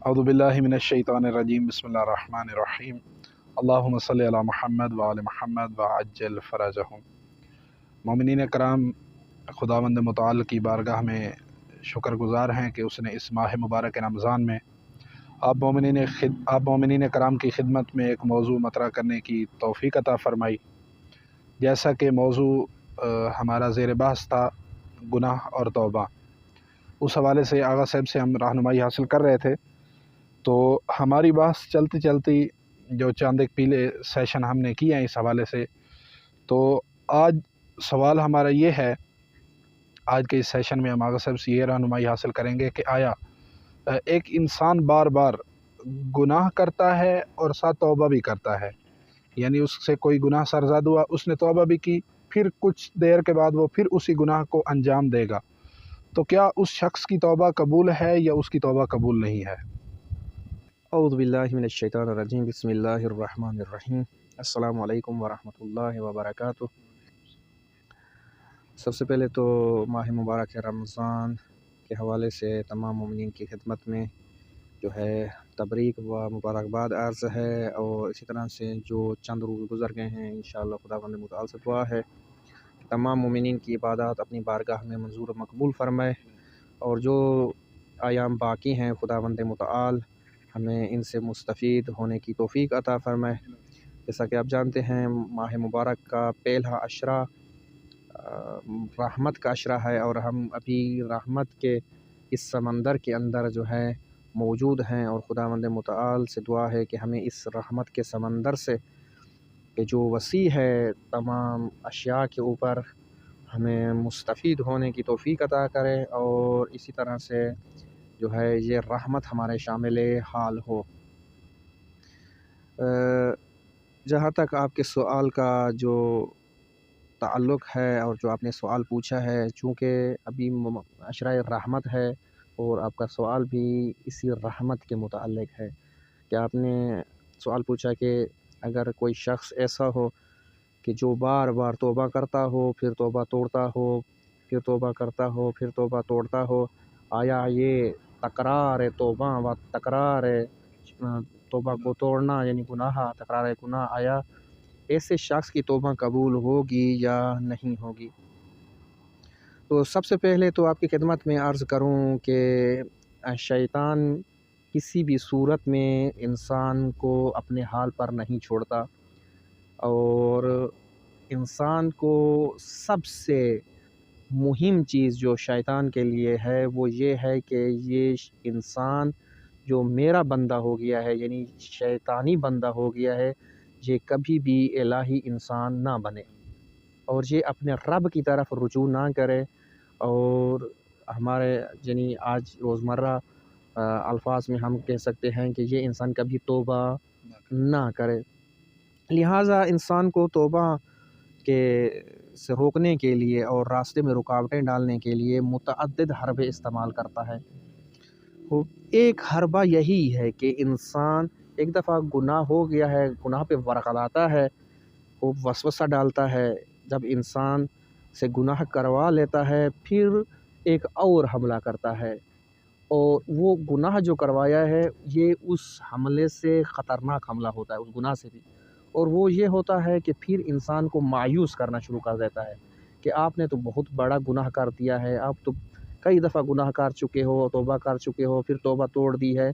اعوذ باللہ من الشیطان الرجیم بسم اللہ الرحمن الرحیم اللہم صلی علی محمد وآل محمد وعجل فرجہم۔ مومنین کرام، خداوند متعال کی بارگاہ میں شکر گزار ہیں کہ اس نے اس ماہ مبارک رمضان میں آپ مومنین کرام کی خدمت میں ایک موضوع مطرح کرنے کی توفیق عطا فرمائی۔ جیسا کہ موضوع ہمارا زیر بحث تھا گناہ اور توبہ، اس حوالے سے آغا صاحب سے ہم رہنمائی حاصل کر رہے تھے۔ تو ہماری بحث چلتی چلتی جو چاند ایک پیلے سیشن ہم نے کیا اس حوالے سے، تو آج سوال ہمارا یہ ہے، آج کے اس سیشن میں ہم آغا صاحب سے یہ رہنمائی حاصل کریں گے کہ آیا ایک انسان بار بار گناہ کرتا ہے اور ساتھ توبہ بھی کرتا ہے، یعنی اس سے کوئی گناہ سرزاد ہوا، اس نے توبہ بھی کی، پھر کچھ دیر کے بعد وہ پھر اسی گناہ کو انجام دے گا، تو کیا اس شخص کی توبہ قبول ہے یا اس کی توبہ قبول نہیں ہے؟ اعوذ باللہ من الشیطان الرجیم بسم اللہ الرحمن الرحیم۔ السلام علیکم ورحمۃ اللہ وبرکاتہ۔ سب سے پہلے تو ماہ مبارک رمضان کے حوالے سے تمام مومنین کی خدمت میں جو ہے تبریک و مبارکباد عرض ہے، اور اسی طرح سے جو چند روز گزر گئے ہیں انشاءاللہ خداوند متعال سے دعا ہے کہ تمام مومنین کی عبادات اپنی بارگاہ میں منظور و مقبول فرمائے، اور جو ایام باقی ہیں خداوند متعال ہمیں ان سے مستفید ہونے کی توفیق عطا فرمائے۔ جیسا کہ آپ جانتے ہیں ماہ مبارک کا پہلا عشرہ رحمت کا عشرہ ہے، اور ہم ابھی رحمت کے اس سمندر کے اندر جو ہے موجود ہیں، اور خداوند متعال سے دعا ہے کہ ہمیں اس رحمت کے سمندر سے کہ جو وسیع ہے تمام اشیاء کے اوپر، ہمیں مستفید ہونے کی توفیق عطا کرے، اور اسی طرح سے جو ہے یہ رحمت ہمارے شامل حال ہو۔ جہاں تک آپ کے سوال کا جو تعلق ہے اور جو آپ نے سوال پوچھا ہے، چونکہ ابھی عشرہ رحمت ہے اور آپ کا سوال بھی اسی رحمت کے متعلق ہے کہ آپ نے سوال پوچھا کہ اگر کوئی شخص ایسا ہو کہ جو بار بار توبہ کرتا ہو، پھر توبہ توڑتا ہو، پھر توبہ کرتا ہو، پھر توبہ توڑتا ہو، آیا یہ تکرار توبہ و تکرار توبہ کو توڑنا یعنی گناہ، تکرار گناہ، آیا ایسے شخص کی توبہ قبول ہوگی یا نہیں ہوگی؟ تو سب سے پہلے تو آپ کی خدمت میں عرض کروں کہ شیطان کسی بھی صورت میں انسان کو اپنے حال پر نہیں چھوڑتا، اور انسان کو سب سے مہم چیز جو شیطان کے لیے ہے وہ یہ ہے کہ یہ انسان جو میرا بندہ ہو گیا ہے، یعنی شیطانی بندہ ہو گیا ہے، یہ کبھی بھی الہی انسان نہ بنے، اور یہ اپنے رب کی طرف رجوع نہ کرے، اور ہمارے یعنی آج روزمرہ الفاظ میں ہم کہہ سکتے ہیں کہ یہ انسان کبھی توبہ نہ کرے۔ لہٰذا انسان کو توبہ کے سے روکنے کے لیے اور راستے میں رکاوٹیں ڈالنے کے لیے متعدد حربے استعمال کرتا ہے۔ ایک حربہ یہی ہے کہ انسان ایک دفعہ گناہ ہو گیا ہے، گناہ پہ ورغلاتا ہے، وہ وسوسہ ڈالتا ہے، جب انسان سے گناہ کروا لیتا ہے پھر ایک اور حملہ کرتا ہے، اور وہ گناہ جو کروایا ہے یہ اس حملے سے خطرناک حملہ ہوتا ہے، اس گناہ سے بھی، اور وہ یہ ہوتا ہے کہ پھر انسان کو مایوس کرنا شروع کر دیتا ہے کہ آپ نے تو بہت بڑا گناہ کر دیا ہے، آپ تو کئی دفعہ گناہ کر چکے ہو، توبہ کر چکے ہو، پھر توبہ توڑ دی ہے،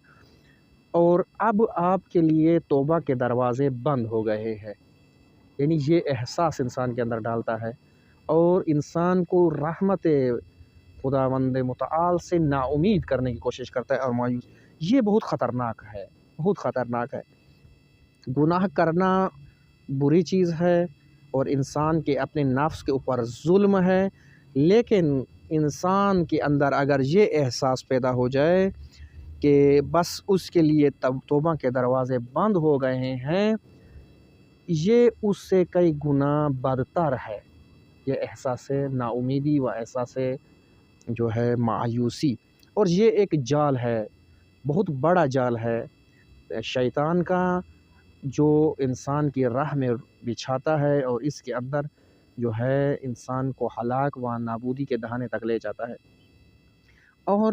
اور اب آپ کے لیے توبہ کے دروازے بند ہو گئے ہیں، یعنی یہ احساس انسان کے اندر ڈالتا ہے، اور انسان کو رحمت خداوند متعال سے نا امید کرنے کی کوشش کرتا ہے اور مایوس۔ یہ بہت خطرناک ہے، بہت خطرناک ہے۔ گناہ کرنا بری چیز ہے اور انسان کے اپنے نفس کے اوپر ظلم ہے، لیکن انسان کے اندر اگر یہ احساس پیدا ہو جائے کہ بس اس کے لیے توبہ کے دروازے بند ہو گئے ہیں، یہ اس سے کئی گنا بدتر ہے، یہ احساس نا امیدی و احساس جو ہے مایوسی، اور یہ ایک جال ہے، بہت بڑا جال ہے شیطان کا، جو انسان کی راہ میں بچھاتا ہے اور اس کے اندر جو ہے انسان کو ہلاک و نابودی کے دہانے تک لے جاتا ہے۔ اور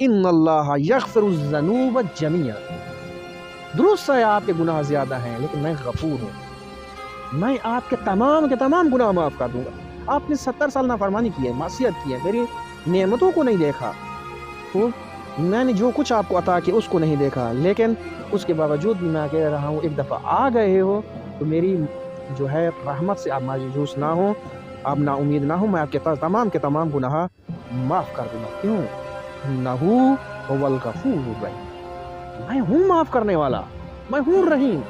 ان اللہ یغفر الذنوب جمیعا، درست ہے آپ کے گناہ زیادہ ہیں لیکن میں غفور ہوں، میں آپ کے تمام گناہ معاف کر دوں گا۔ آپ نے 70 سال نافرمانی کی ہے، معصیت کی ہے، میری نعمتوں کو نہیں دیکھا، تو میں نے جو کچھ آپ کو عطا کیا اس کو نہیں دیکھا، لیکن اس کے باوجود بھی میں کہہ رہا ہوں ایک دفعہ آ گئے ہو تو میری جو ہے رحمت سے آپ مایوس نہ ہوں، آپ نا امید نہ ہوں، میں آپ کے تمام گناہ معاف کر دوں گا۔ کیوں؟ انہو هو الغفور الرحیم، میں ہوں معاف کرنے والا، میں ہوں رحیم۔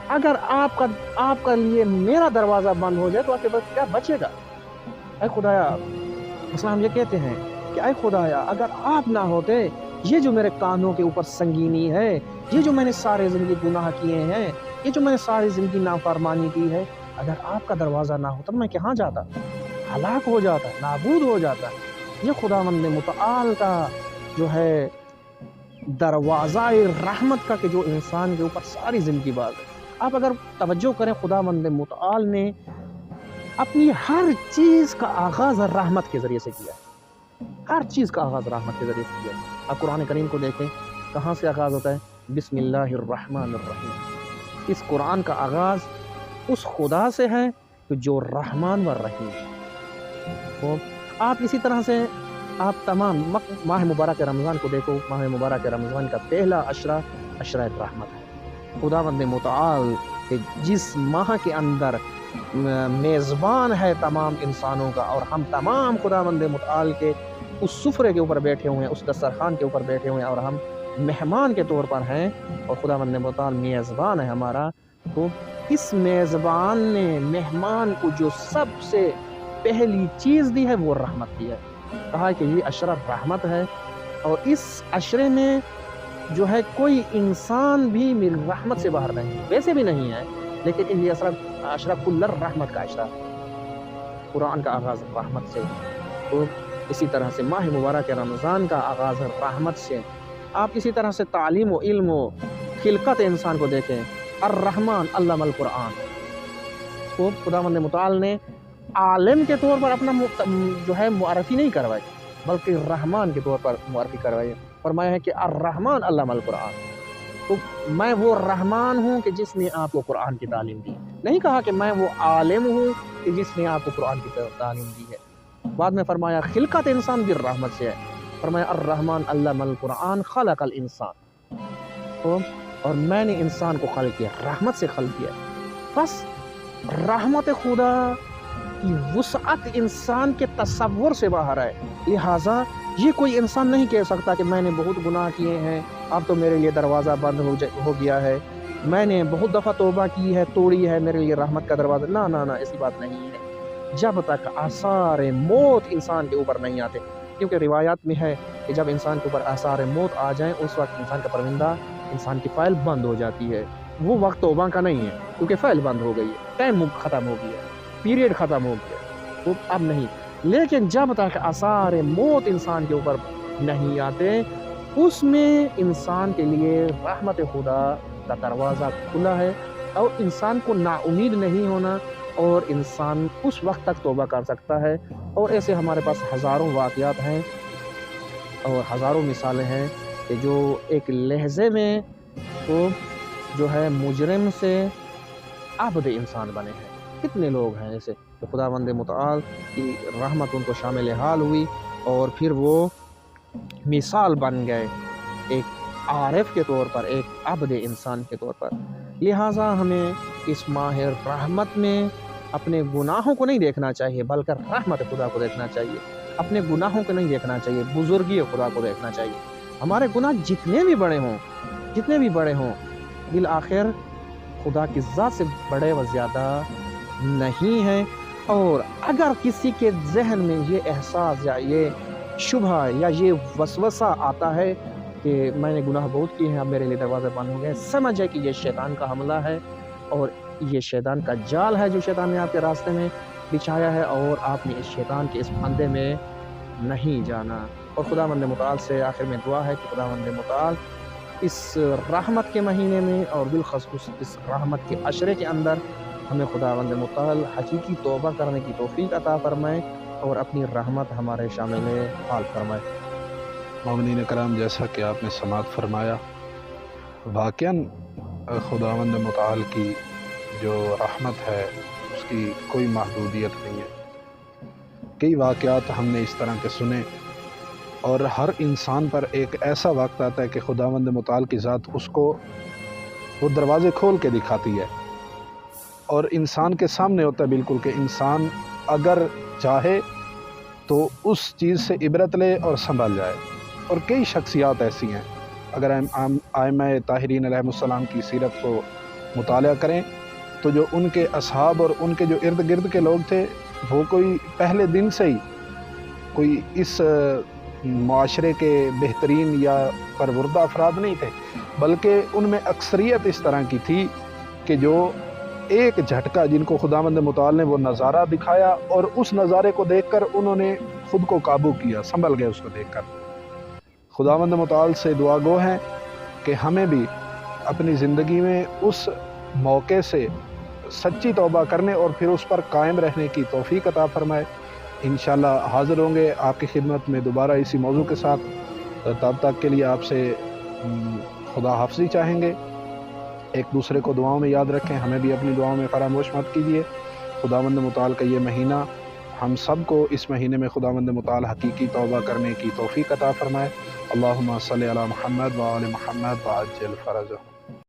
اگر آپ کا لیے میرا دروازہ بند ہو جائے تو آپ کے پاس کیا بچے گا؟ اے خدایا، مثلا ہم یہ کہتے ہیں کہ اے خدایا اگر آپ نہ ہوتے، یہ جو میرے کانوں کے اوپر سنگینی ہے، یہ جو میں نے سارے زندگی گناہ کیے ہیں، یہ جو میں نے ساری زندگی نافرمانی کی ہے، اگر آپ کا دروازہ نہ ہوتا میں کہاں جاتا؟ ہلاک ہو جاتا، نابود ہو جاتا۔ یہ خداوند متعال کا جو ہے دروازہ رحمت کا کہ جو انسان کے اوپر ساری زندگی باز ہے۔ آپ اگر توجہ کریں، خداوند متعال نے اپنی ہر چیز کا آغاز رحمت کے ذریعے سے کیا ہے، ہر چیز کا آغاز رحمت کے ذریعے سے کیا ہے۔ آپ قرآن کریم کو دیکھیں، کہاں سے آغاز ہوتا ہے؟ بسم اللہ الرحمن الرحیم۔ اس قرآن کا آغاز اس خدا سے ہے جو رحمان و رحیم ہے۔ تو آپ اسی طرح سے آپ تمام ماہ مبارک رمضان کو دیکھو، ماہ مبارک رمضان کا پہلا عشرہ رحمت ہے۔ خداوند متعال کہ جس ماہ کے اندر میزبان ہے تمام انسانوں کا، اور ہم تمام خداوند متعال کے اس سفرے کے اوپر بیٹھے ہوئے ہیں، اس دسترخوان کے اوپر بیٹھے ہوئے ہیں، اور ہم مہمان کے طور پر ہیں، اور خداوند متعال میزبان ہے ہمارا۔ تو اس میزبان نے مہمان کو جو سب سے پہلی چیز دی ہے وہ رحمت دی ہے، کہا کہ یہ عشرہ رحمت ہے، اور اس عشرے میں جو ہے کوئی انسان بھی میری رحمت سے باہر نہیں، ویسے بھی نہیں ہے، لیکن یہ عشرہ کل رحمت کا عشرہ، قرآن کا آغاز رحمت سے۔ تو اسی طرح سے ماہ مبارک رمضان کا آغاز رحمت سے۔ آپ اسی طرح سے تعلیم و علم و خلقت انسان کو دیکھیں، الرحمن علم القرآن، تو خداوند متعال نے عالم کے طور پر اپنا جو ہے معرفی نہیں کروائی، بلکہ رحمان کے طور پر معرفی کروائی، فرمایا ہے کہ الرحمن علم القرآن۔ تو میں وہ رحمان ہوں کہ جس نے آپ کو قرآن کی تعلیم دی، نہیں کہا کہ میں وہ عالم ہوں کہ جس نے آپ کو قرآن کی تعلیم دی ہے۔ بعد میں فرمایا خلقت انسان بھی رحمت سے ہے، فرمایا الرحمن علم القرآن خلق الانسان، اور میں نے انسان کو خلق کیا، رحمت سے خلق کیا۔ بس رحمت خدا کی وسعت انسان کے تصور سے باہر ہے، لہٰذا یہ کوئی انسان نہیں کہہ سکتا کہ میں نے بہت گناہ کیے ہیں، اب تو میرے لیے دروازہ بند ہو گیا ہے، میں نے بہت دفعہ توبہ کی ہے، توڑی ہے، میرے لیے رحمت کا دروازہ۔ نہ، ایسی بات نہیں ہے، جب تک آثار موت انسان کے اوپر نہیں آتے، کیونکہ روایات میں ہے کہ جب انسان کے اوپر آثار موت آ جائیں اس وقت انسان کا پروندہ، انسان کی فائل بند ہو جاتی ہے۔ وہ وقت توبہ کا نہیں ہے، کیونکہ فائل بند ہو گئی ہے، ٹائم ختم ہو گیا، پیریڈ ختم ہو گیا، وہ اب نہیں۔ لیکن جب تک آثار موت انسان کے اوپر نہیں آتے، اس میں انسان کے لیے رحمت خدا کا دروازہ کھلا ہے، اور انسان کو نا امید نہیں ہونا، اور انسان اس وقت تک توبہ کر سکتا ہے۔ اور ایسے ہمارے پاس ہزاروں واقعات ہیں اور ہزاروں مثالیں ہیں کہ جو ایک لہجے میں تو جو ہے مجرم سے عبد انسان بنے ہیں۔ کتنے لوگ ہیں ایسے کہ خداوند متعال کی رحمت ان کو شامل حال ہوئی، اور پھر وہ مثال بن گئے ایک عارف کے طور پر، ایک عبد انسان کے طور پر۔ لہٰذا ہمیں اس ماہ رحمت میں اپنے گناہوں کو نہیں دیکھنا چاہیے، بلکہ رحمت خدا کو دیکھنا چاہیے، اپنے گناہوں کو نہیں دیکھنا چاہیے، بزرگی خدا کو دیکھنا چاہیے۔ ہمارے گناہ جتنے بھی بڑے ہوں بالآخر خدا کی ذات سے بڑے و زیادہ نہیں ہیں۔ اور اگر کسی کے ذہن میں یہ احساس یا یہ شبہ یا یہ وسوسہ آتا ہے کہ میں نے گناہ بہت کیے ہیں، اب میرے لیے دروازے بند ہو گئے، سمجھے کہ یہ شیطان کا حملہ ہے، اور یہ شیطان کا جال ہے جو شیطان نے آپ کے راستے میں بچھایا ہے، اور آپ نے اس شیطان کے اس پھندے میں نہیں جانا۔ اور خداوند متعال سے آخر میں دعا ہے کہ خداوند متعال اس رحمت کے مہینے میں، اور بالخصوص اس رحمت کے عشرے کے اندر، ہمیں خداوند متعال حقیقی توبہ کرنے کی توفیق عطا فرمائے، اور اپنی رحمت ہمارے شامل حال فرمائے۔ مومنین کرام، جیسا کہ آپ نے سماعت فرمایا، واقعاً خداوند متعال کی جو رحمت ہے اس کی کوئی محدودیت نہیں ہے۔ کئی واقعات ہم نے اس طرح کے سنے، اور ہر انسان پر ایک ایسا وقت آتا ہے کہ خداوند متعال کی ذات اس کو وہ دروازے کھول کے دکھاتی ہے، اور انسان کے سامنے ہوتا ہے بالکل کہ انسان اگر چاہے تو اس چیز سے عبرت لے اور سنبھل جائے۔ اور کئی شخصیات ایسی ہیں، اگر ہم ائمہ طاہرین علیہ السلام کی سیرت کو مطالعہ کریں تو جو ان کے اصحاب اور ان کے جو ارد گرد کے لوگ تھے، وہ کوئی پہلے دن سے ہی کوئی اس معاشرے کے بہترین یا پروردہ افراد نہیں تھے، بلکہ ان میں اکثریت اس طرح کی تھی کہ جو ایک جھٹکا جن کو خداوند متعال نے وہ نظارہ دکھایا، اور اس نظارے کو دیکھ کر انہوں نے خود کو قابو کیا، سنبھل گئے اس کو دیکھ کر۔ خداوند متعال سے دعا گو ہیں کہ ہمیں بھی اپنی زندگی میں اس موقع سے سچی توبہ کرنے اور پھر اس پر قائم رہنے کی توفیق عطا فرمائے۔ انشاءاللہ حاضر ہوں گے آپ کی خدمت میں دوبارہ اسی موضوع کے ساتھ، تب تک کے لیے آپ سے خدا حافظی چاہیں گے۔ ایک دوسرے کو دعاؤں میں یاد رکھیں، ہمیں بھی اپنی دعاؤں میں فراموش مت کیجیے۔ خداوند متعال کا یہ مہینہ ہم سب کو اس مہینے میں خداوند متعال حقیقی توبہ کرنے کی توفیق عطا فرمائے۔ اللہم صلی علی محمد و آل محمد وعجل فرجہ۔